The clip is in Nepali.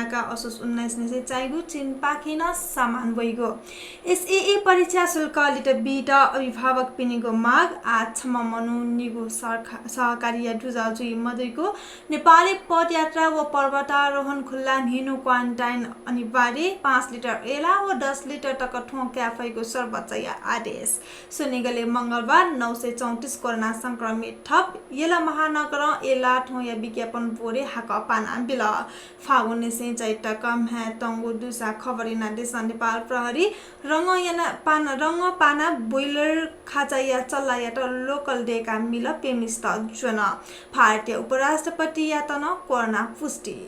नाका असोज 19 ने चाहिगु चिन पाकिन सामान वइगो एसएए परीक्षा शुल्क लिट बीट अभिभावक पिनिगो माग आछम मनु निगु सहकार्य दुजाजुई मदैको नेपाली पदयात्रा व पर्वतारोहण खुल्ला हिनु क्वारेन्टाइन अनिवार्य 5 लिटर एला व 10 लिटर तक ठों क्याफैको सर्वोच्च आदेश सुनिगले मंगलबार 934 कोरोना संक्रमित ठप येला महानगर एला ठों या विज्ञापन बोरे हाक पाना बिल फागुन से चैट कम है तंगु दुसा खबरिना देश नेपाल प्रहरी रंग पाना बोइलर खाचा या चल्ला या त लोकल डेका मिल पेमिस्त जुन भारतीय उपराष्ट्रपति या तन कोरोना पुष्टि